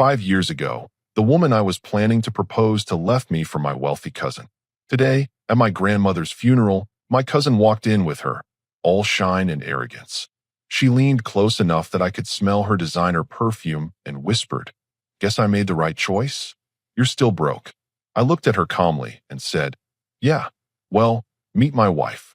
5 years ago, the woman I was planning to propose to left me for my wealthy cousin. Today, at my grandmother's funeral, my cousin walked in with her, all shine and arrogance. She leaned close enough that I could smell her designer perfume and whispered, "Guess I made the right choice? You're still broke." I looked at her calmly and said, "Yeah, well, meet my wife."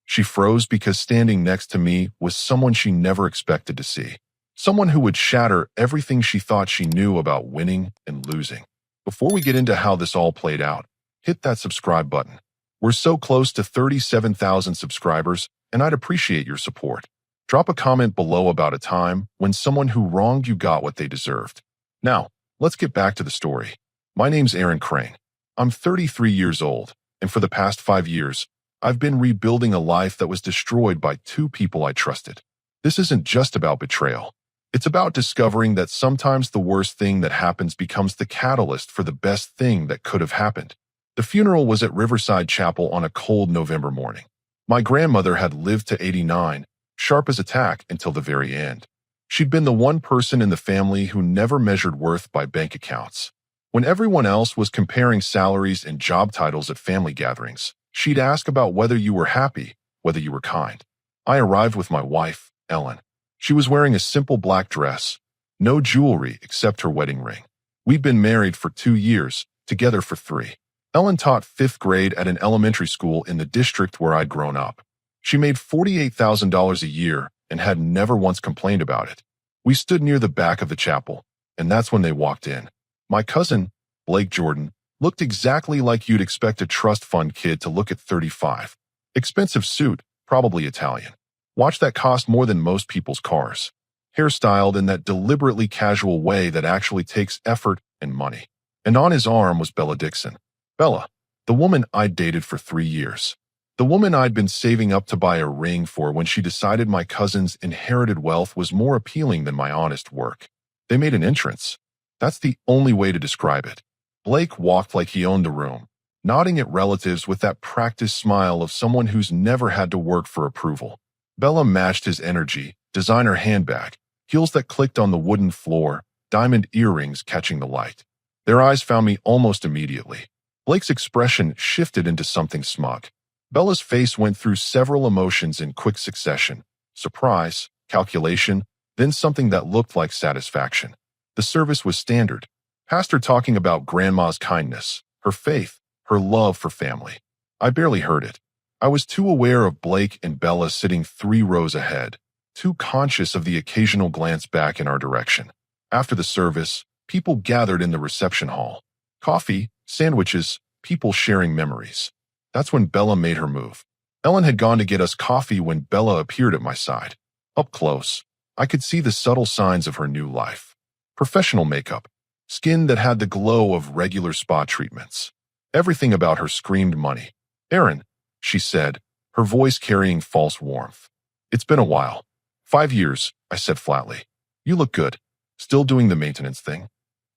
She froze because standing next to me was someone she never expected to see. Someone who would shatter everything she thought she knew about winning and losing. Before we get into how this all played out, hit that subscribe button. We're so close to 37,000 subscribers, and I'd appreciate your support. Drop a comment below about a time when someone who wronged you got what they deserved. Now, let's get back to the story. My name's Aaron Crane. I'm 33 years old, and for the past 5 years, I've been rebuilding a life that was destroyed by two people I trusted. This isn't just about betrayal. It's about discovering that sometimes the worst thing that happens becomes the catalyst for the best thing that could have happened. The funeral was at Riverside Chapel on a cold November morning. My grandmother had lived to 89, sharp as a tack until the very end. She'd been the one person in the family who never measured worth by bank accounts. When everyone else was comparing salaries and job titles at family gatherings, she'd ask about whether you were happy, whether you were kind. I arrived with my wife, Ellen. She was wearing a simple black dress, no jewelry except her wedding ring. We'd been married for 2 years, together for 3. Ellen taught 5th grade at an elementary school in the district where I'd grown up. She made $48,000 a year and had never once complained about it. We stood near the back of the chapel, and that's when they walked in. My cousin, Blake Jordan, looked exactly like you'd expect a trust fund kid to look at 35. Expensive suit, probably Italian. Watch that cost more than most people's cars. Hairstyled in that deliberately casual way that actually takes effort and money. And on his arm was Bella Dixon. Bella, the woman I'd dated for 3 years. The woman I'd been saving up to buy a ring for when she decided my cousin's inherited wealth was more appealing than my honest work. They made an entrance. That's the only way to describe it. Blake walked like he owned the room, nodding at relatives with that practiced smile of someone who's never had to work for approval. Bella matched his energy, designer handbag, heels that clicked on the wooden floor, diamond earrings catching the light. Their eyes found me almost immediately. Blake's expression shifted into something smug. Bella's face went through several emotions in quick succession: surprise, calculation, then something that looked like satisfaction. The service was standard. Pastor talking about grandma's kindness, her faith, her love for family. I barely heard it. I was too aware of Blake and Bella sitting 3 rows ahead, too conscious of the occasional glance back in our direction. After the service, people gathered in the reception hall. Coffee, sandwiches, people sharing memories. That's when Bella made her move. Ellen had gone to get us coffee when Bella appeared at my side. Up close, I could see the subtle signs of her new life. Professional makeup, skin that had the glow of regular spa treatments. Everything about her screamed money. "Aaron," she said, her voice carrying false warmth. "It's been a while." 5 years, I said flatly. "You look good. Still doing the maintenance thing?"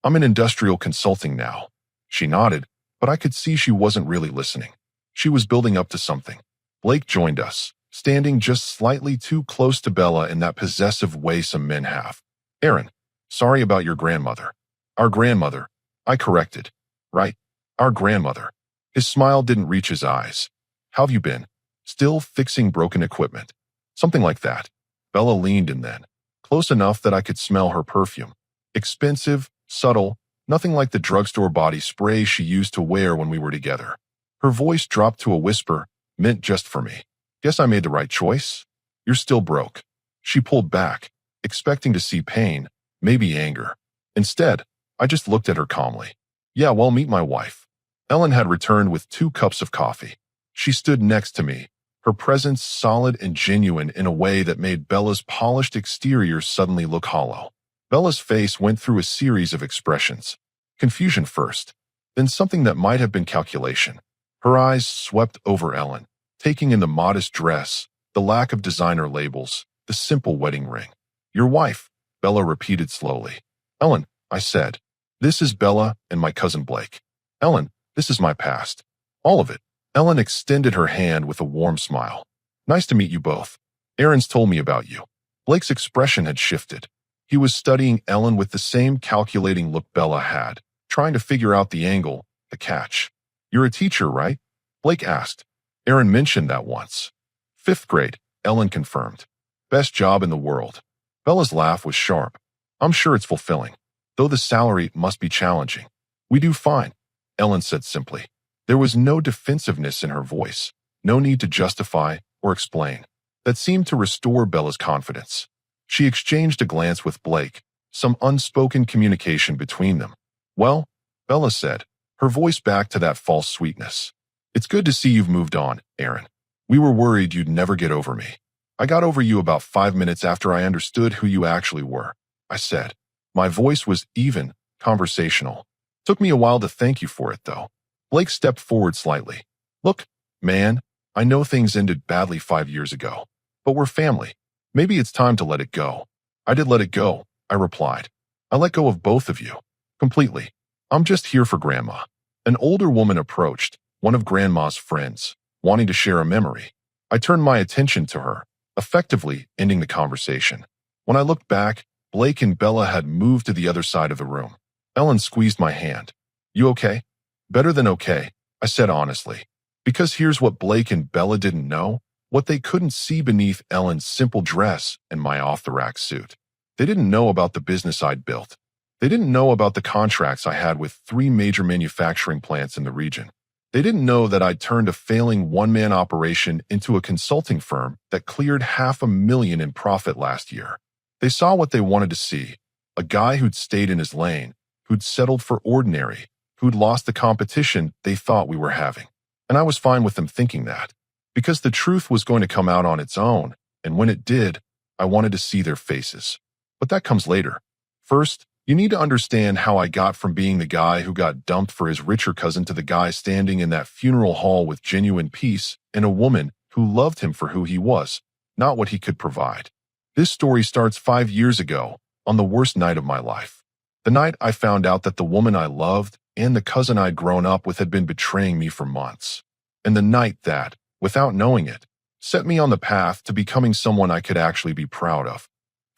"I'm in industrial consulting now." She nodded, but I could see she wasn't really listening. She was building up to something. Blake joined us, standing just slightly too close to Bella in that possessive way some men have. "Aaron, sorry about your grandmother." "Our grandmother," I corrected. "Right, our grandmother." His smile didn't reach his eyes. "How've you been?" "Still fixing broken equipment." "Something like that." Bella leaned in then, close enough that I could smell her perfume. Expensive, subtle, nothing like the drugstore body spray she used to wear when we were together. Her voice dropped to a whisper, meant just for me. "Guess I made the right choice? You're still broke." She pulled back, expecting to see pain, maybe anger. Instead, I just looked at her calmly. "Yeah, well, meet my wife." Ellen had returned with 2 cups of coffee. She stood next to me, her presence solid and genuine in a way that made Bella's polished exterior suddenly look hollow. Bella's face went through a series of expressions. Confusion first, then something that might have been calculation. Her eyes swept over Ellen, taking in the modest dress, the lack of designer labels, the simple wedding ring. "Your wife," Bella repeated slowly. "Ellen," I said. "This is Bella and my cousin Blake." "Ellen, this is my past. All of it." Ellen extended her hand with a warm smile. "Nice to meet you both. Aaron's told me about you." Blake's expression had shifted. He was studying Ellen with the same calculating look Bella had, trying to figure out the angle, the catch. "You're a teacher, right?" Blake asked. Aaron mentioned that once. "Fifth grade," Ellen confirmed. "Best job in the world." Bella's laugh was sharp. "I'm sure it's fulfilling, though the salary must be challenging." "We do fine," Ellen said simply. There was no defensiveness in her voice, no need to justify or explain. That seemed to restore Bella's confidence. She exchanged a glance with Blake, some unspoken communication between them. "Well," Bella said, her voice back to that false sweetness. "It's good to see you've moved on, Aaron. We were worried you'd never get over me." "I got over you about 5 minutes after I understood who you actually were," I said. My voice was even, conversational. "Took me a while to thank you for it, though." Blake stepped forward slightly. "Look, man, I know things ended badly 5 years ago, but we're family. Maybe it's time to let it go." "I did let it go," I replied. "I let go of both of you. Completely. I'm just here for Grandma." An older woman approached, one of Grandma's friends, wanting to share a memory. I turned my attention to her, effectively ending the conversation. When I looked back, Blake and Bella had moved to the other side of the room. Ellen squeezed my hand. "You okay?" "Better than okay," I said honestly. Because here's what Blake and Bella didn't know, what they couldn't see beneath Ellen's simple dress and my off-the-rack suit. They didn't know about the business I'd built. They didn't know about the contracts I had with 3 major manufacturing plants in the region. They didn't know that I'd turned a failing one-man operation into a consulting firm that cleared $500,000 in profit last year. They saw what they wanted to see, a guy who'd stayed in his lane, who'd settled for ordinary, who'd lost the competition they thought we were having. And I was fine with them thinking that, because the truth was going to come out on its own, and when it did, I wanted to see their faces. But that comes later. First, you need to understand how I got from being the guy who got dumped for his richer cousin to the guy standing in that funeral hall with genuine peace and a woman who loved him for who he was, not what he could provide. This story starts 5 years ago, on the worst night of my life. The night I found out that the woman I loved and the cousin I'd grown up with had been betraying me for months. And the night that, without knowing it, set me on the path to becoming someone I could actually be proud of.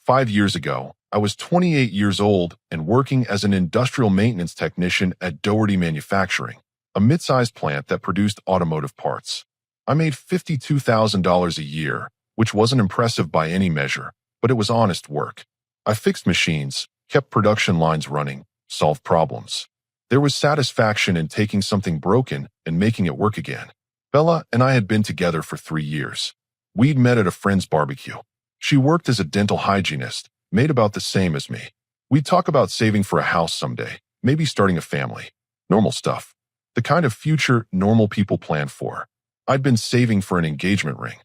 5 years ago, I was 28 years old and working as an industrial maintenance technician at Doherty Manufacturing, a mid-sized plant that produced automotive parts. I made $52,000 a year, which wasn't impressive by any measure, but it was honest work. I fixed machines, kept production lines running, solved problems. There was satisfaction in taking something broken and making it work again. Bella and I had been together for 3 years. We'd met at a friend's barbecue. She worked as a dental hygienist, made about the same as me. We'd talk about saving for a house someday, maybe starting a family. Normal stuff. The kind of future normal people plan for. I'd been saving for an engagement ring.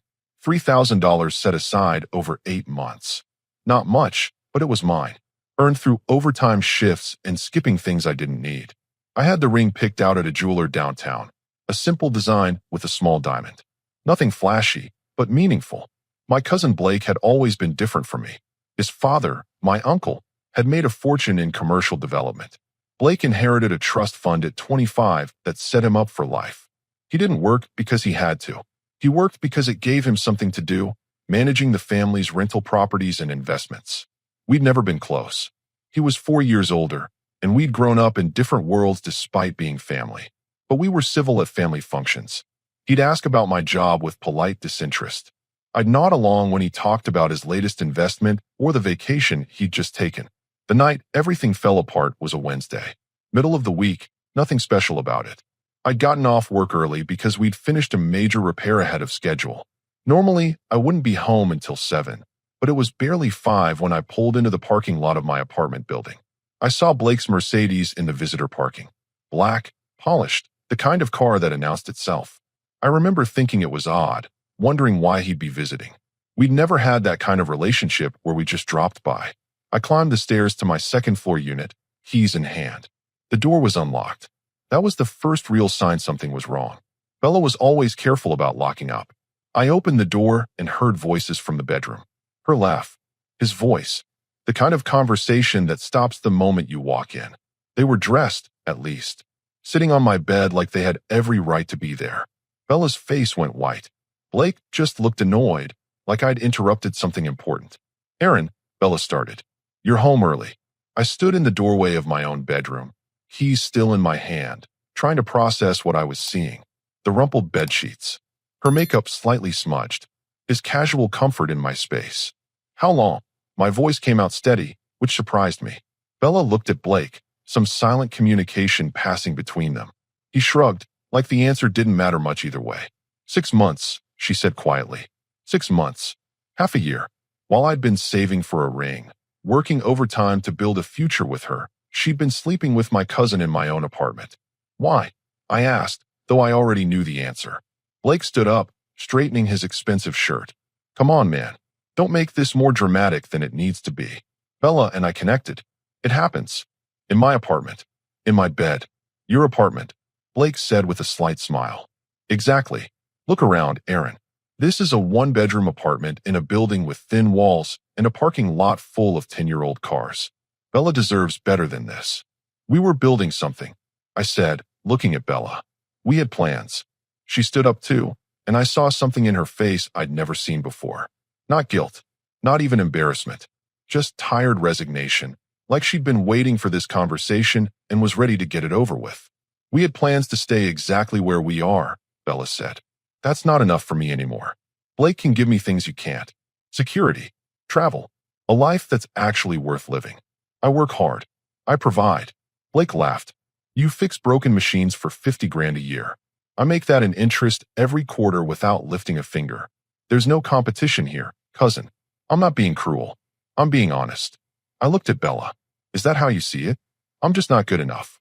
$3,000 set aside over 8 months. Not much, but it was mine. Earned through overtime shifts and skipping things I didn't need. I had the ring picked out at a jeweler downtown. A simple design with a small diamond. Nothing flashy, but meaningful. My cousin Blake had always been different from me. His father, my uncle, had made a fortune in commercial development. Blake inherited a trust fund at 25 that set him up for life. He didn't work because he had to. He worked because it gave him something to do, managing the family's rental properties and investments. We'd never been close. He was 4 years older, and we'd grown up in different worlds despite being family. But we were civil at family functions. He'd ask about my job with polite disinterest. I'd nod along when he talked about his latest investment or the vacation he'd just taken. The night everything fell apart was a Wednesday. Middle of the week, nothing special about it. I'd gotten off work early because we'd finished a major repair ahead of schedule. Normally, I wouldn't be home until 7, but it was barely 5 when I pulled into the parking lot of my apartment building. I saw Blake's Mercedes in the visitor parking. Black, polished, the kind of car that announced itself. I remember thinking it was odd, wondering why he'd be visiting. We'd never had that kind of relationship where we just dropped by. I climbed the stairs to my second-floor unit, keys in hand. The door was unlocked. That was the first real sign something was wrong. Bella was always careful about locking up. I opened the door and heard voices from the bedroom. Her laugh. His voice. The kind of conversation that stops the moment you walk in. They were dressed, at least. Sitting on my bed like they had every right to be there. Bella's face went white. Blake just looked annoyed, like I'd interrupted something important. "Aaron," Bella started. You're home early. I stood in the doorway of my own bedroom, keys still in my hand, trying to process what I was seeing. The rumpled bedsheets, her makeup slightly smudged, his casual comfort in my space. How long? My voice came out steady, which surprised me. Bella looked at Blake, some silent communication passing between them. He shrugged, like the answer didn't matter much either way. 6 months, she said quietly. 6 months. Half a year. While I'd been saving for a ring, working overtime to build a future with her, she'd been sleeping with my cousin in my own apartment. Why? I asked, though I already knew the answer. Blake stood up, straightening his expensive shirt. Come on, man. Don't make this more dramatic than it needs to be. Bella and I connected. It happens. In my apartment. In my bed. Your apartment. Blake said with a slight smile. Exactly. Look around, Aaron. This is a one-bedroom apartment in a building with thin walls and a parking lot full of 10-year-old cars. Bella deserves better than this. We were building something, I said, looking at Bella. We had plans. She stood up too, and I saw something in her face I'd never seen before. Not guilt, not even embarrassment, just tired resignation, like she'd been waiting for this conversation and was ready to get it over with. We had plans to stay exactly where we are, Bella said. That's not enough for me anymore. Blake can give me things you can't. Security, travel, a life that's actually worth living. I work hard. I provide. Blake laughed. You fix broken machines for 50 grand a year. I make that in interest every quarter without lifting a finger. There's no competition here, cousin. I'm not being cruel. I'm being honest. I looked at Bella. Is that how you see it? I'm just not good enough.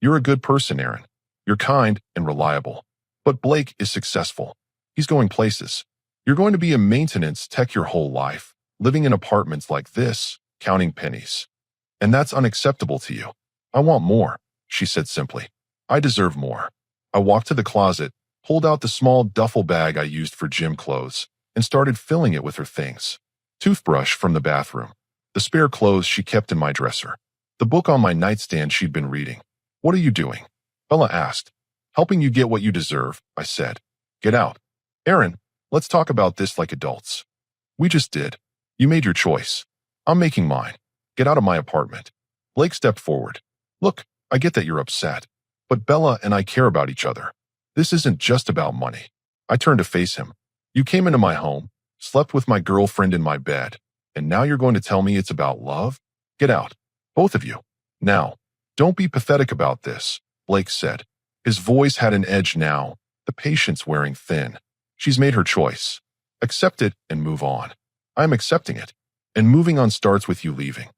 You're a good person, Aaron. You're kind and reliable. But Blake is successful. He's going places. You're going to be a maintenance tech your whole life, living in apartments like this, counting pennies. And that's unacceptable to you. I want more, she said simply. I deserve more. I walked to the closet, pulled out the small duffel bag I used for gym clothes, and started filling it with her things. Toothbrush from the bathroom, the spare clothes she kept in my dresser, the book on my nightstand she'd been reading. What are you doing? Bella asked. Helping you get what you deserve, I said. Get out. Aaron, let's talk about this like adults. We just did. You made your choice. I'm making mine. Get out of my apartment. Blake stepped forward. Look, I get that you're upset, but Bella and I care about each other. This isn't just about money. I turned to face him. You came into my home, slept with my girlfriend in my bed, and now you're going to tell me it's about love? Get out. Both of you. Now, don't be pathetic about this, Blake said. His voice had an edge now, the patience wearing thin. She's made her choice. Accept it and move on. I'm accepting it. And moving on starts with you leaving.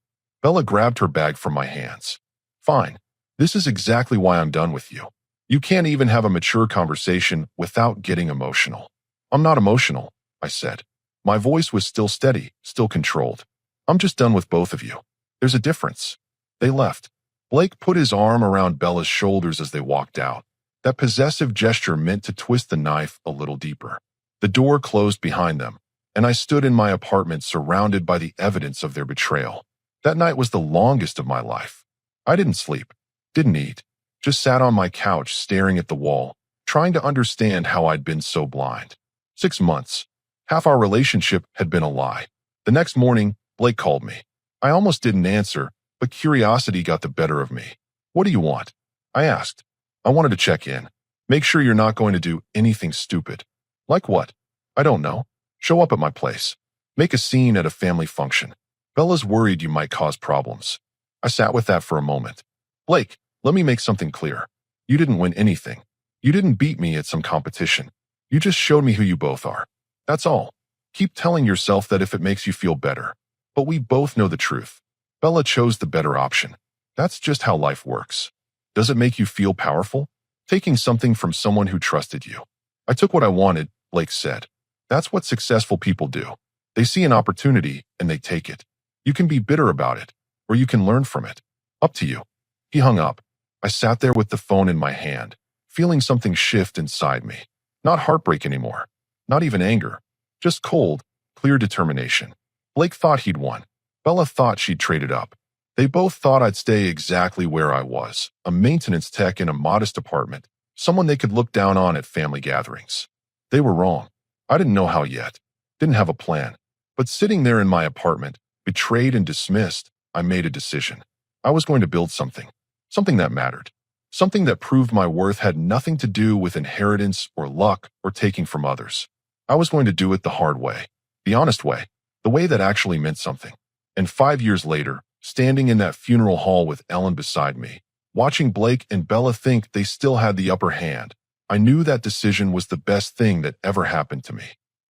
Bella grabbed her bag from my hands. Fine. This is exactly why I'm done with you. You can't even have a mature conversation without getting emotional. I'm not emotional, I said. My voice was still steady, still controlled. I'm just done with both of you. There's a difference. They left. Blake put his arm around Bella's shoulders as they walked out. That possessive gesture meant to twist the knife a little deeper. The door closed behind them, and I stood in my apartment surrounded by the evidence of their betrayal. That night was the longest of my life. I didn't sleep, didn't eat, just sat on my couch staring at the wall, trying to understand how I'd been so blind. 6 months. Half our relationship had been a lie. The next morning, Blake called me. I almost didn't answer, but curiosity got the better of me. What do you want? I asked. I wanted to check in. Make sure you're not going to do anything stupid. Like what? I don't know. Show up at my place. Make a scene at a family function. Bella's worried you might cause problems. I sat with that for a moment. Blake, let me make something clear. You didn't win anything. You didn't beat me at some competition. You just showed me who you both are. That's all. Keep telling yourself that if it makes you feel better. But we both know the truth. Bella chose the better option. That's just how life works. Does it make you feel powerful? Taking something from someone who trusted you. I took what I wanted, Blake said. That's what successful people do. They see an opportunity and they take it. You can be bitter about it, or you can learn from it. Up to you. He hung up. I sat there with the phone in my hand, feeling something shift inside me. Not heartbreak anymore. Not even anger. Just cold, clear determination. Blake thought he'd won. Bella thought she'd traded up. They both thought I'd stay exactly where I was, a maintenance tech in a modest apartment, someone they could look down on at family gatherings. They were wrong. I didn't know how yet. Didn't have a plan. But sitting there in my apartment, betrayed and dismissed, I made a decision. I was going to build something. Something that mattered. Something that proved my worth had nothing to do with inheritance or luck or taking from others. I was going to do it the hard way, the honest way, the way that actually meant something. And 5 years later, standing in that funeral hall with Ellen beside me, watching Blake and Bella think they still had the upper hand, I knew that decision was the best thing that ever happened to me.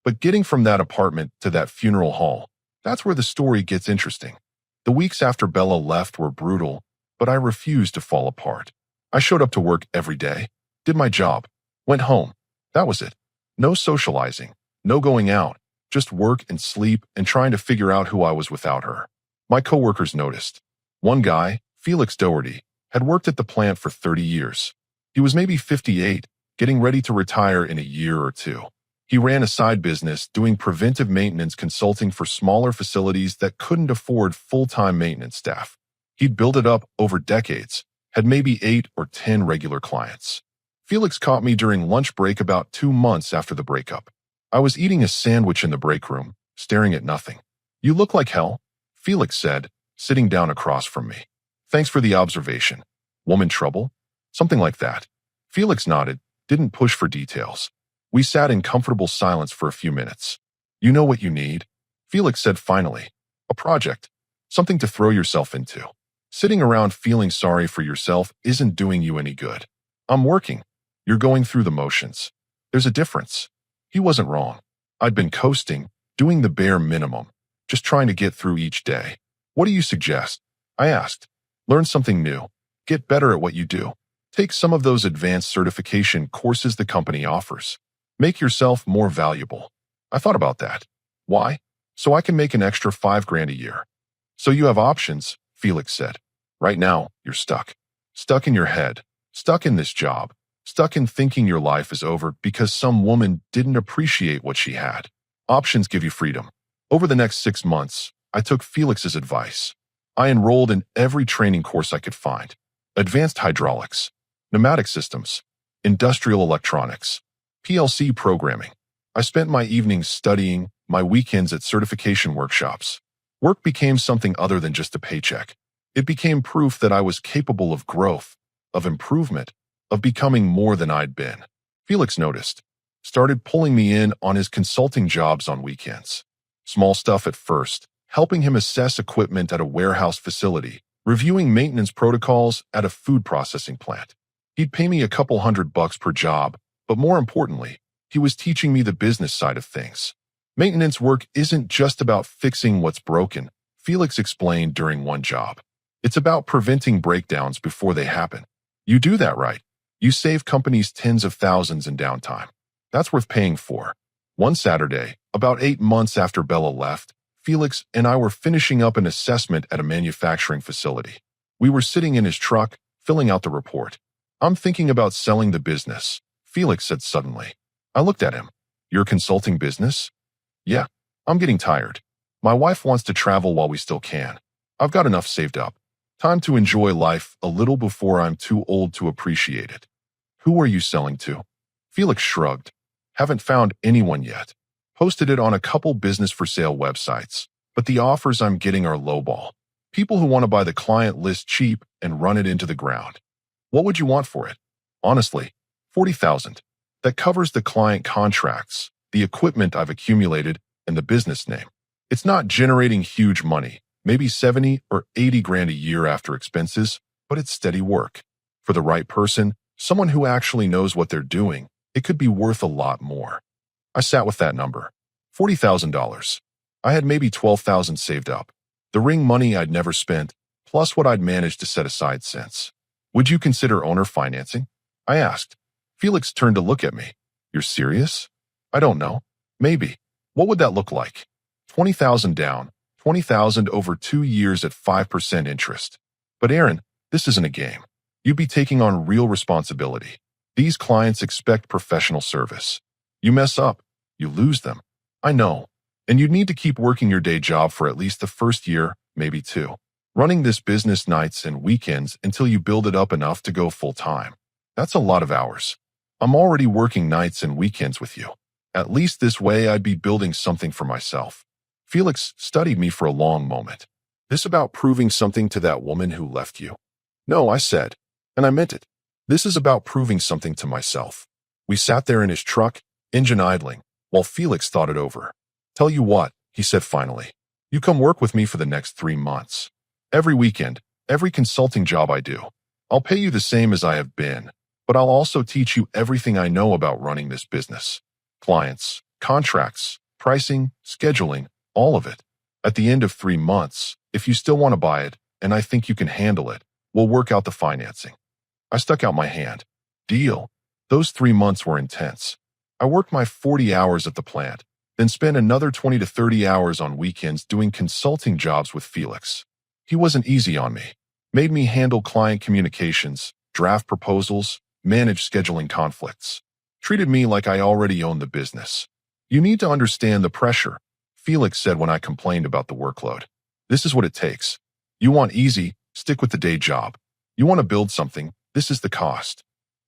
But getting from that apartment to that funeral hall, that's where the story gets interesting. The weeks after Bella left were brutal, but I refused to fall apart. I showed up to work every day, did my job, went home. That was it. No socializing, no going out, just work and sleep and trying to figure out who I was without her. My coworkers noticed. One guy, Felix Doherty, had worked at the plant for 30 years. He was maybe 58, getting ready to retire in a year or two. He ran a side business doing preventive maintenance consulting for smaller facilities that couldn't afford full-time maintenance staff. He'd built it up over decades, had maybe 8 or 10 regular clients. Felix caught me during lunch break about 2 months after the breakup. I was eating a sandwich in the break room, staring at nothing. "You look like hell," Felix said, sitting down across from me. "Thanks for the observation. Woman trouble?" Something like that. Felix nodded, didn't push for details. We sat in comfortable silence for a few minutes. "You know what you need?" Felix said finally. "A project. Something to throw yourself into. Sitting around feeling sorry for yourself isn't doing you any good. I'm working. You're going through the motions. There's a difference." He wasn't wrong. I'd been coasting, doing the bare minimum, just trying to get through each day. "What do you suggest?" I asked. "Learn something new. Get better at what you do. Take some of those advanced certification courses the company offers. Make yourself more valuable." I thought about that. "Why?" "So I can make an extra $5,000 a year." "So you have options," Felix said. "Right now, you're stuck. Stuck in your head. Stuck in this job. Stuck in thinking your life is over because some woman didn't appreciate what she had. Options give you freedom." Over the next 6 months, I took Felix's advice. I enrolled in every training course I could find. Advanced hydraulics, pneumatic systems, industrial electronics, PLC programming. I spent my evenings studying, my weekends at certification workshops. Work became something other than just a paycheck. It became proof that I was capable of growth, of improvement, of becoming more than I'd been. Felix noticed, started pulling me in on his consulting jobs on weekends. Small stuff at first, helping him assess equipment at a warehouse facility, reviewing maintenance protocols at a food processing plant. He'd pay me a couple $100 per job, but more importantly, he was teaching me the business side of things. Maintenance work isn't just about fixing what's broken, Felix explained during one job. It's about preventing breakdowns before they happen. You do that right, you save companies tens of thousands in downtime. That's worth paying for. One Saturday, about 8 months after Bella left, Felix and I were finishing up an assessment at a manufacturing facility. We were sitting in his truck, filling out the report. "I'm thinking about selling the business," Felix said suddenly. I looked at him. "Your consulting business?" "Yeah, I'm getting tired. My wife wants to travel while we still can. I've got enough saved up. Time to enjoy life a little before I'm too old to appreciate it." "Who are you selling to?" Felix shrugged. "Haven't found anyone yet. Posted it on a couple business for sale websites, but the offers I'm getting are lowball. People who want to buy the client list cheap and run it into the ground." "What would you want for it?" "Honestly, 40,000. That covers the client contracts, the equipment I've accumulated, and the business name. It's not generating huge money, maybe 70 or 80 grand a year after expenses, but it's steady work. For the right person, someone who actually knows what they're doing, it could be worth a lot more." I sat with that number. $40,000. I had maybe 12,000 saved up. The ring money I'd never spent, plus what I'd managed to set aside since. "Would you consider owner financing?" I asked. Felix turned to look at me. "You're serious?" "I don't know. Maybe. What would that look like?" 20,000 down, 20,000 over 2 years at 5% interest. "But Aaron, this isn't a game. You'd be taking on real responsibility. These clients expect professional service. You mess up, you lose them." "I know. And you'd need to keep working your day job for at least the first year, maybe 2. Running this business nights and weekends until you build it up enough to go full time. That's a lot of hours. I'm already working nights and weekends with you. At least this way I'd be building something for myself." Felix studied me for a long moment. This about proving something to that woman who left you? No, I said, and I meant it. This is about proving something to myself. We sat there in his truck, engine idling, while Felix thought it over. Tell you what, he said finally. You come work with me for the next 3 months. Every weekend, every consulting job I do. I'll pay you the same as I have been, but I'll also teach you everything I know about running this business. Clients, contracts, pricing, scheduling, all of it. At the end of 3 months, if you still want to buy it, and I think you can handle it, we'll work out the financing. I stuck out my hand. Deal. Those 3 months were intense. I worked my 40 hours at the plant, then spent another 20 to 30 hours on weekends doing consulting jobs with Felix. He wasn't easy on me. Made me handle client communications, draft proposals, manage scheduling conflicts. Treated me like I already owned the business. You need to understand the pressure, Felix said when I complained about the workload. This is what it takes. You want easy, stick with the day job. You want to build something, this is the cost.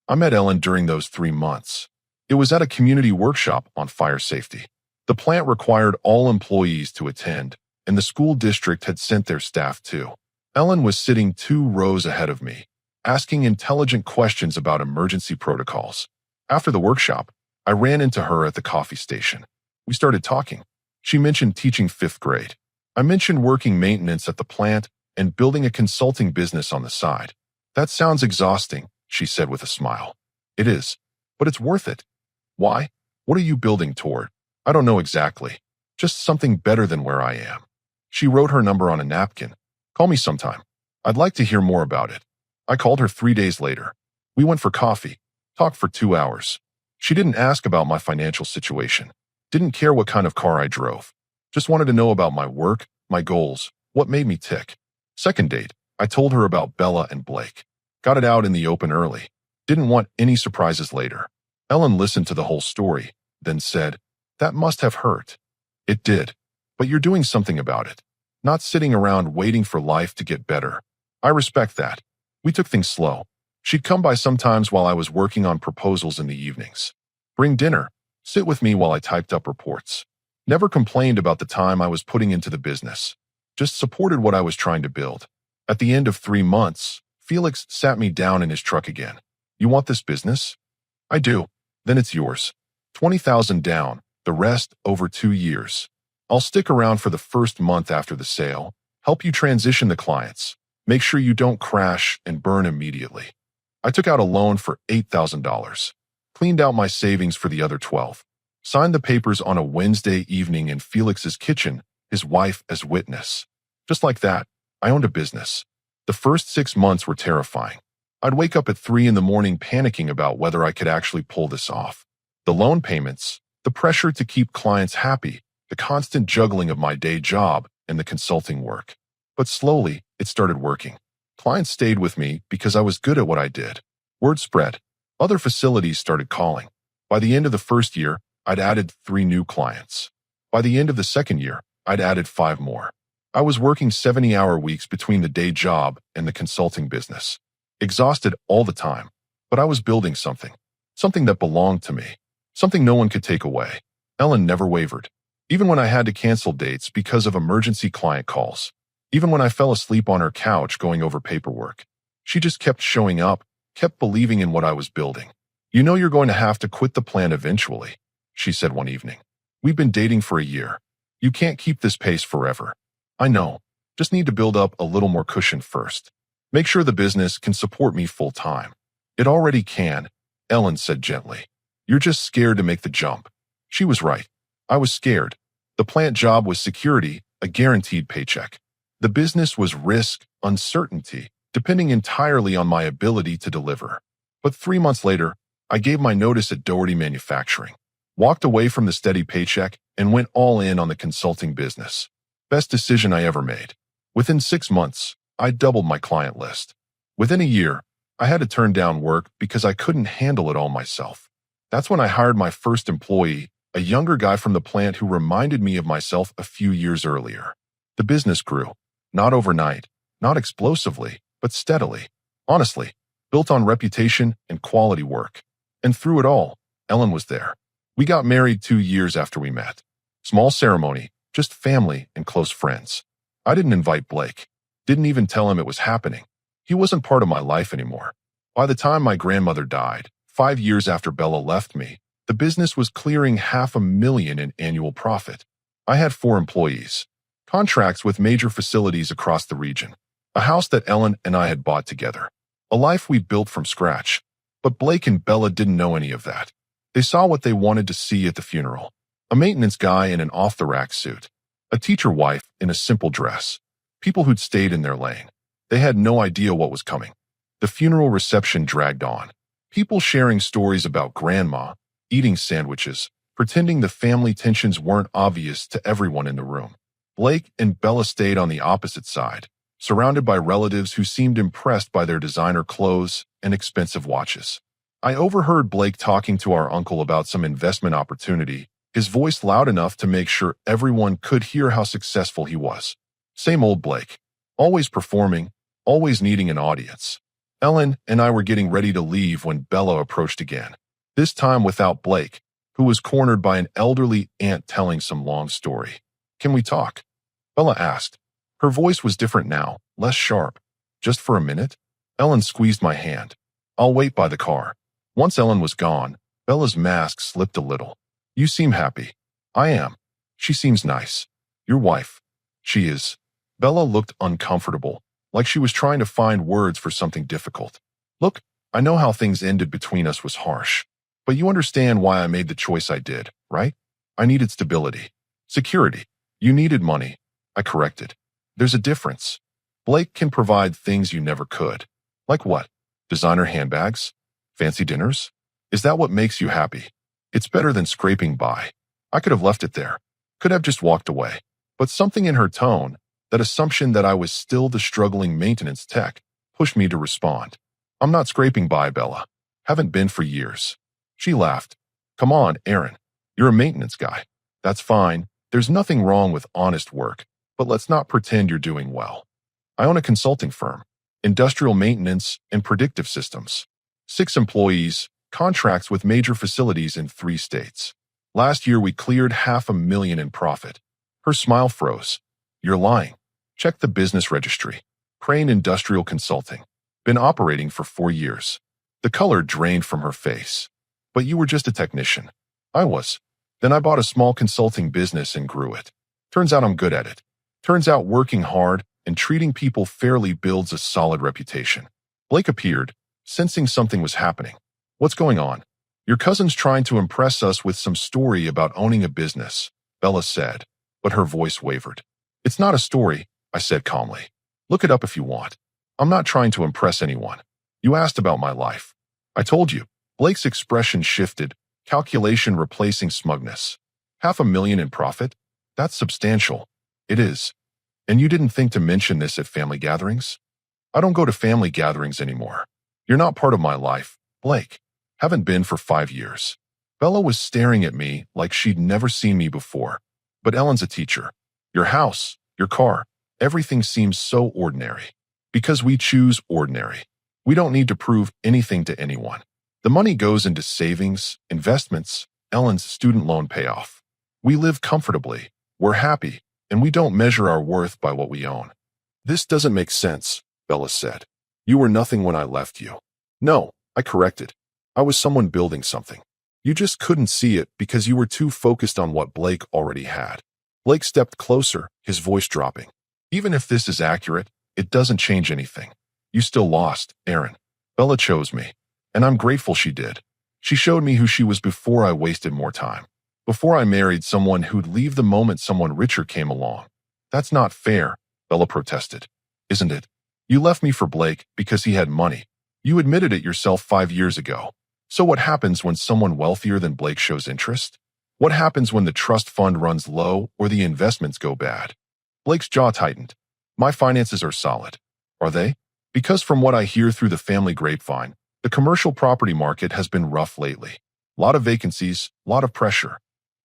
I met Ellen during those 3 months. It was at a community workshop on fire safety. The plant required all employees to attend, and the school district had sent their staff too. Ellen was sitting 2 rows ahead of me, asking intelligent questions about emergency protocols. After the workshop, I ran into her at the coffee station. We started talking. She mentioned teaching 5th grade. I mentioned working maintenance at the plant and building a consulting business on the side. That sounds exhausting, she said with a smile. It is, but it's worth it. Why? What are you building toward? I don't know exactly. Just something better than where I am. She wrote her number on a napkin. Call me sometime. I'd like to hear more about it. I called her 3 days later. We went for coffee, talked for 2 hours. She didn't ask about my financial situation. Didn't care what kind of car I drove. Just wanted to know about my work, my goals, what made me tick. Second date, I told her about Bella and Blake. Got it out in the open early. Didn't want any surprises later. Ellen listened to the whole story, then said, "That must have hurt." It did. But you're doing something about it. Not sitting around waiting for life to get better. I respect that. We took things slow. She'd come by sometimes while I was working on proposals in the evenings. Bring dinner. Sit with me while I typed up reports. Never complained about the time I was putting into the business. Just supported what I was trying to build. At the end of 3 months, Felix sat me down in his truck again. You want this business? I do. Then it's yours. 20,000 down, the rest over 2 years. I'll stick around for the first month after the sale, help you transition the clients, make sure you don't crash and burn immediately. I took out a loan for $8,000, cleaned out my savings for the other 12, signed the papers on a Wednesday evening in Felix's kitchen, his wife as witness. Just like that, I owned a business. The first 6 months were terrifying. I'd wake up at 3 in the morning panicking about whether I could actually pull this off. The loan payments, the pressure to keep clients happy, the constant juggling of my day job and the consulting work. But slowly, it started working. Clients stayed with me because I was good at what I did. Word spread. Other facilities started calling. By the end of the first year, I'd added 3 new clients. By the end of the second year, I'd added 5 more. I was working 70-hour weeks between the day job and the consulting business. Exhausted all the time, but I was building something that belonged to me, something no one could take away. Ellen never wavered. Even when I had to cancel dates because of emergency client calls. Even when I fell asleep on her couch going over paperwork. She just kept showing up, kept believing in what I was building. You know you're going to have to quit the plan eventually, she said one evening. We've been dating for a year. You can't keep this pace forever. I know. Just need to build up a little more cushion first. Make sure the business can support me full time. It already can, Ellen said gently. You're just scared to make the jump. She was right. I was scared. The plant job was security, a guaranteed paycheck. The business was risk, uncertainty, depending entirely on my ability to deliver. But 3 months later, I gave my notice at Doherty Manufacturing, walked away from the steady paycheck, and went all in on the consulting business. Best decision I ever made. Within 6 months, I doubled my client list. Within a year, I had to turn down work because I couldn't handle it all myself. That's when I hired my first employee, a younger guy from the plant who reminded me of myself a few years earlier. The business grew, not overnight, not explosively, but steadily. Honestly, built on reputation and quality work. And through it all, Ellen was there. We got married 2 years after we met. Small ceremony, just family and close friends. I didn't invite Blake. Didn't even tell him it was happening. He wasn't part of my life anymore. By the time my grandmother died, 5 years after Bella left me, the business was clearing $500,000 in annual profit. I had 4 employees, contracts with major facilities across the region, a house that Ellen and I had bought together, a life we built from scratch. But Blake and Bella didn't know any of that. They saw what they wanted to see at the funeral: a maintenance guy in an off-the-rack suit, a teacher wife in a simple dress, people who'd stayed in their lane. They had no idea what was coming. The funeral reception dragged on. People sharing stories about grandma, eating sandwiches, pretending the family tensions weren't obvious to everyone in the room. Blake and Bella stayed on the opposite side, surrounded by relatives who seemed impressed by their designer clothes and expensive watches. I overheard Blake talking to our uncle about some investment opportunity, his voice loud enough to make sure everyone could hear how successful he was. Same old Blake, always performing, always needing an audience. Ellen and I were getting ready to leave when Bella approached again, this time without Blake, who was cornered by an elderly aunt telling some long story. "Can we talk?" Bella asked. Her voice was different now, less sharp. "Just for a minute?" Ellen squeezed my hand. "I'll wait by the car." Once Ellen was gone, Bella's mask slipped a little. "You seem happy." "I am." "She seems nice." "Your wife." "She is." Bella looked uncomfortable, like she was trying to find words for something difficult. "Look, I know how things ended between us was harsh, but you understand why I made the choice I did, right? I needed stability. Security. You needed money. I corrected. There's a difference. Blake can provide things you never could." "Like what? Designer handbags? Fancy dinners? Is that what makes you happy?" "It's better than scraping by." I could have left it there. Could have just walked away. But something in her tone, that assumption that I was still the struggling maintenance tech, pushed me to respond. "I'm not scraping by, Bella. Haven't been for years." She laughed. "Come on, Aaron. You're a maintenance guy. That's fine. There's nothing wrong with honest work, but let's not pretend you're doing well. I own a consulting firm, industrial maintenance and predictive systems. 6 employees, contracts with major facilities in 3 states. Last year we cleared $500,000 in profit." Her smile froze. "You're lying. Check the business registry. Crane Industrial Consulting. Been operating for 4 years. The color drained from her face. "But you were just a technician." "I was. Then I bought a small consulting business and grew it. Turns out I'm good at it. Turns out working hard and treating people fairly builds a solid reputation." Blake appeared, sensing something was happening. "What's going on?" "Your cousin's trying to impress us with some story about owning a business," Bella said, but her voice wavered. "It's not a story," I said calmly. "Look it up if you want. I'm not trying to impress anyone. You asked about my life. I told you." Blake's expression shifted, calculation replacing smugness. $500,000 in profit? That's substantial." "It is. And you didn't think to mention this at family gatherings?" "I don't go to family gatherings anymore. You're not part of my life, Blake. Haven't been for 5 years. Bella was staring at me like she'd never seen me before. "But Ellen's a teacher. Your house, your car, everything seems so ordinary." "Because we choose ordinary. We don't need to prove anything to anyone. The money goes into savings, investments, Ellen's student loan payoff. We live comfortably, we're happy, and we don't measure our worth by what we own." "This doesn't make sense," Bella said. "You were nothing when I left you." "No," I corrected. "I was someone building something. You just couldn't see it because you were too focused on what Blake already had." Blake stepped closer, his voice dropping. "Even if this is accurate, it doesn't change anything. You still lost, Aaron. Bella chose me, and I'm grateful she did. She showed me who she was before I wasted more time. Before I married someone who'd leave the moment someone richer came along." "That's not fair," Bella protested. "Isn't it? You left me for Blake because he had money. You admitted it yourself 5 years ago. So what happens when someone wealthier than Blake shows interest? What happens when the trust fund runs low or the investments go bad?" Blake's jaw tightened. "My finances are solid." "Are they?" "Because from what I hear through the family grapevine, the commercial property market has been rough lately. Lot of vacancies, lot of pressure."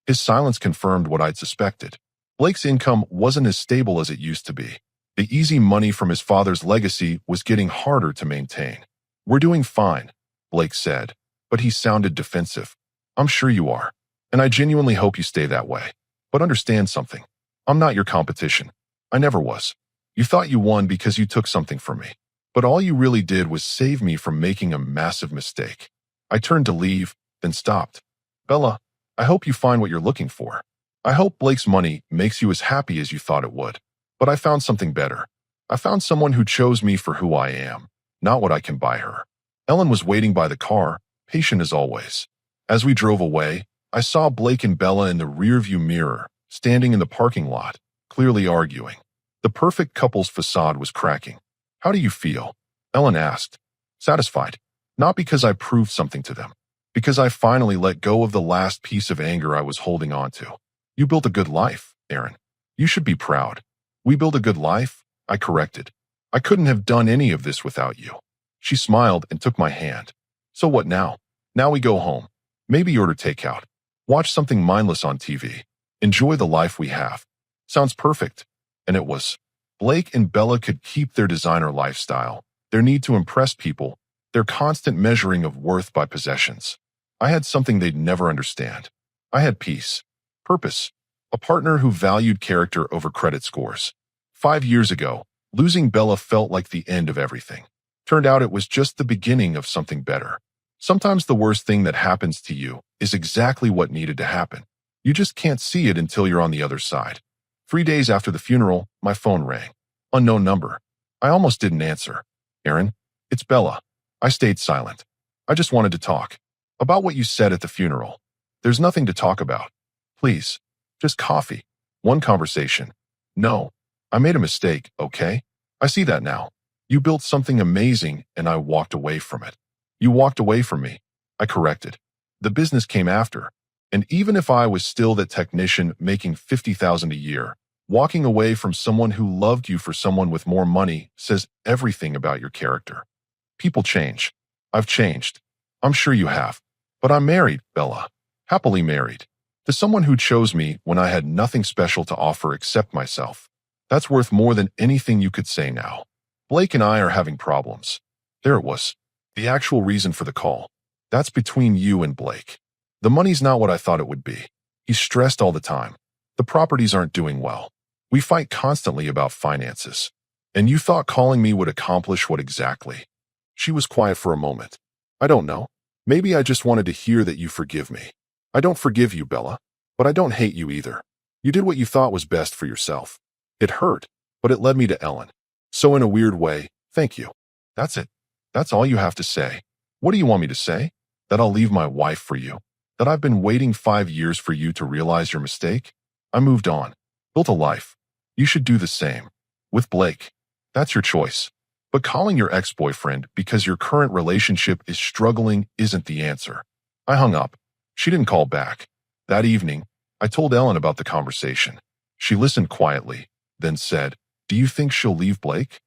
His silence confirmed what I'd suspected. Blake's income wasn't as stable as it used to be. The easy money from his father's legacy was getting harder to maintain. "We're doing fine," Blake said, but he sounded defensive. "I'm sure you are, and I genuinely hope you stay that way. But understand something. I'm not your competition. I never was. You thought you won because you took something from me. But all you really did was save me from making a massive mistake. I turned to leave, then stopped. Bella, I hope you find what you're looking for. I hope Blake's money makes you as happy as you thought it would. But I found something better. I found someone who chose me for who I am, not what I can buy her. Ellen was waiting by the car, patient as always. As we drove away, I saw Blake and Bella in the rearview mirror, standing in the parking lot, clearly arguing. The perfect couple's facade was cracking. How do you feel? Ellen asked. Satisfied. Not because I proved something to them. Because I finally let go of the last piece of anger I was holding on to. You built a good life, Aaron. You should be proud. We built a good life, I corrected. I couldn't have done any of this without you. She smiled and took my hand. So what now? Now we go home. Maybe order takeout. Watch something mindless on TV. Enjoy the life we have. Sounds perfect. And it was. Blake and Bella could keep their designer lifestyle, their need to impress people, their constant measuring of worth by possessions. I had something they'd never understand. I had peace, purpose, a partner who valued character over credit scores. 5 years ago, losing Bella felt like the end of everything. Turned out it was just the beginning of something better. Sometimes the worst thing that happens to you is exactly what needed to happen. You just can't see it until you're on the other side. 3 days after the funeral, my phone rang. Unknown number. I almost didn't answer. Aaron, it's Bella. I stayed silent. I just wanted to talk. About what you said at the funeral. There's nothing to talk about. Please. Just coffee. One conversation. No. I made a mistake, okay? I see that now. You built something amazing and I walked away from it. You walked away from me. I corrected. The business came after. And even if I was still that technician making $50,000 a year, walking away from someone who loved you for someone with more money says everything about your character. People change. I've changed. I'm sure you have. But I'm married, Bella. Happily married. To someone who chose me when I had nothing special to offer except myself. That's worth more than anything you could say now. Blake and I are having problems. There it was. The actual reason for the call. That's between you and Blake. The money's not what I thought it would be. He's stressed all the time. The properties aren't doing well. We fight constantly about finances. And you thought calling me would accomplish what exactly? She was quiet for a moment. I don't know. Maybe I just wanted to hear that you forgive me. I don't forgive you, Bella. But I don't hate you either. You did what you thought was best for yourself. It hurt, but it led me to Ellen. So in a weird way, thank you. That's it. That's all you have to say. What do you want me to say? That I'll leave my wife for you? That I've been waiting 5 years for you to realize your mistake? I moved on. Built a life. You should do the same. With Blake. That's your choice. But calling your ex-boyfriend because your current relationship is struggling isn't the answer. I hung up. She didn't call back. That evening, I told Ellen about the conversation. She listened quietly, then said, Do you think she'll leave Blake?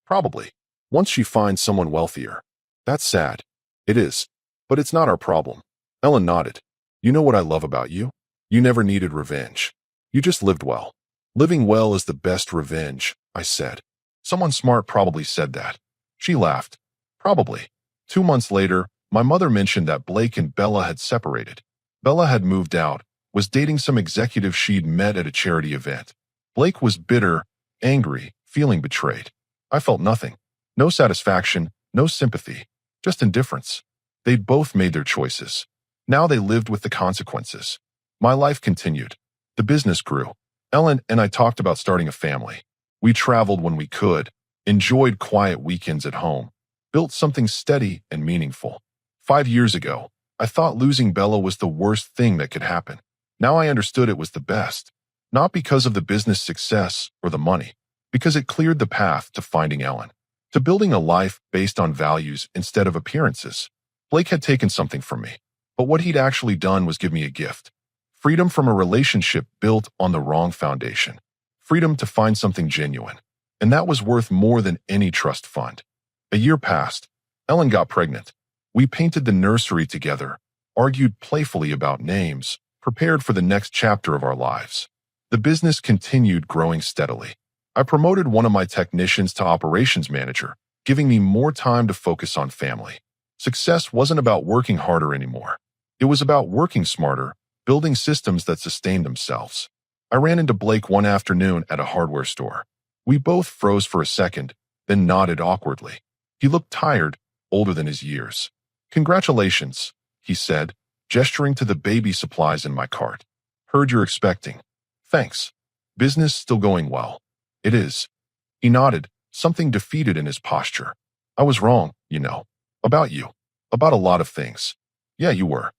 Probably. Once she finds someone wealthier. That's sad. It is. But it's not our problem. Ellen nodded. You know what I love about you? You never needed revenge. You just lived well. Living well is the best revenge, I said. Someone smart probably said that. She laughed. Probably. 2 months later, my mother mentioned that Blake and Bella had separated. Bella had moved out, was dating some executive she'd met at a charity event. Blake was bitter, angry, feeling betrayed. I felt nothing. No satisfaction, no sympathy, just indifference. They'd both made their choices. Now they lived with the consequences. My life continued. The business grew. Ellen and I talked about starting a family. We traveled when we could, enjoyed quiet weekends at home, built something steady and meaningful. 5 years ago, I thought losing Bella was the worst thing that could happen. Now I understood it was the best. Not because of the business success or the money, because it cleared the path to finding Ellen, to building a life based on values instead of appearances. Blake had taken something from me, but what he'd actually done was give me a gift. Freedom from a relationship built on the wrong foundation. Freedom to find something genuine. And that was worth more than any trust fund. A year passed. Ellen got pregnant. We painted the nursery together, argued playfully about names, prepared for the next chapter of our lives. The business continued growing steadily. I promoted one of my technicians to operations manager, giving me more time to focus on family. Success wasn't about working harder anymore. It was about working smarter, building systems that sustained themselves. I ran into Blake one afternoon at a hardware store. We both froze for a second, then nodded awkwardly. He looked tired, older than his years. Congratulations, he said, gesturing to the baby supplies in my cart. Heard you're expecting. Thanks. Business still going well. It is. He nodded, something defeated in his posture. I was wrong, you know. About you. About a lot of things. Yeah, you were.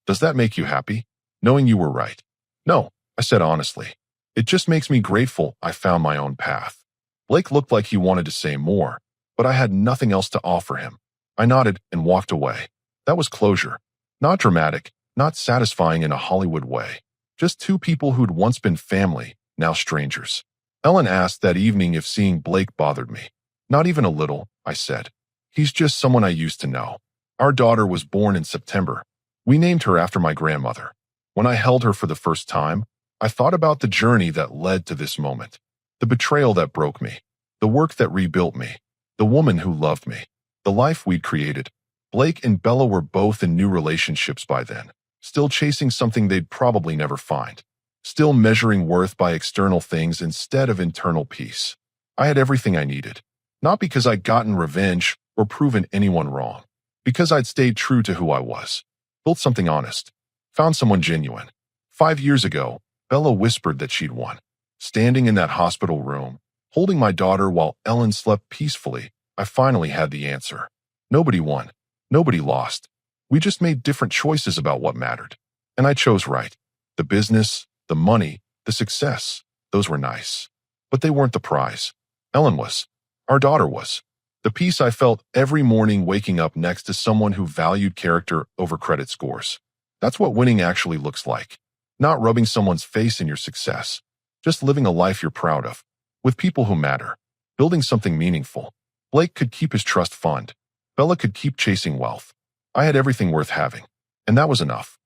Does that make you happy? Knowing you were right. No, I said honestly. It just makes me grateful I found my own path. Blake looked like he wanted to say more, but I had nothing else to offer him. I nodded and walked away. That was closure. Not dramatic, not satisfying in a Hollywood way. Just two people who'd once been family, now strangers. Ellen asked that evening if seeing Blake bothered me. Not even a little, I said. He's just someone I used to know. Our daughter was born in September. We named her after my grandmother. When I held her for the first time, I thought about the journey that led to this moment. The betrayal that broke me. The work that rebuilt me. The woman who loved me. The life we'd created. Blake and Bella were both in new relationships by then, still chasing something they'd probably never find. Still measuring worth by external things instead of internal peace. I had everything I needed. Not because I'd gotten revenge or proven anyone wrong. Because I'd stayed true to who I was. Built something honest. Found someone genuine. 5 years ago, Bella whispered that she'd won. Standing in that hospital room, holding my daughter while Ellen slept peacefully, I finally had the answer. Nobody won. Nobody lost. We just made different choices about what mattered. And I chose right. The business, the money, the success, those were nice. But they weren't the prize. Ellen was. Our daughter was. The peace I felt every morning waking up next to someone who valued character over credit scores. That's what winning actually looks like. Not rubbing someone's face in your success. Just living a life you're proud of. With people who matter. Building something meaningful. Blake could keep his trust fund. Bella could keep chasing wealth. I had everything worth having. And that was enough.